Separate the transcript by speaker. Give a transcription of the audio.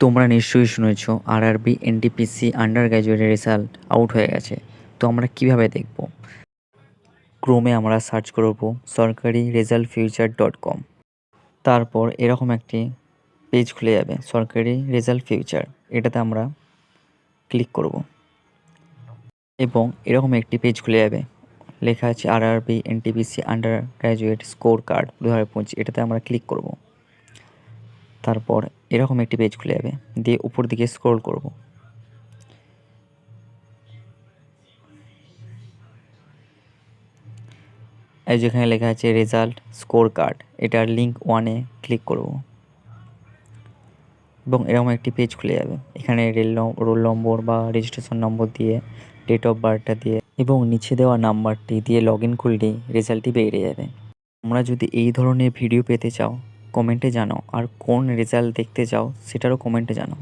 Speaker 1: তোমরা নিশ্চয়ই শুনেছ আরআরবি এনটিপিসি আন্ডার গ্র্যাজুয়েটের রেজাল্ট আউট হয়ে গেছে। তো আমরা কিভাবে দেখব? ক্রোমে আমরা সার্চ করব সরকারি রেজাল্ট ফিউচার .com। তারপর এরকম একটি পেজ খুলে যাবে, সরকারি রেজাল্ট ফিউচার। এটাতে আমরা ক্লিক করব এবং এরকম একটি পেজ খুলে যাবে, লেখা আছে RRB NTPC under graduate score card 2025। এটাতে আমরা ক্লিক করব। তারপর এরকম একটি পেজ খুলে যাবে, দিয়ে উপর দিকে স্ক্রোল করব। এই যেখানে লেখা আছে রেজাল্ট স্কোর কার্ড, এটার লিঙ্ক 1-এ ক্লিক করব এবং এরকম একটি পেজ খুলে যাবে। এখানে রোল নম্বর বা রেজিস্ট্রেশন নম্বর দিয়ে, ডেট অফ বার্থটা দিয়ে এবং নিচে দেওয়া নাম্বারটি দিয়ে লগ ইন করলেই রেজাল্টটি বেরিয়ে যাবে। তোমরা যদি এই ধরনের ভিডিও পেতে চাও কমেন্টে জানাও, আর কোন রেজাল্ট দেখতে চাও সেটারও কমেন্টে জানাও।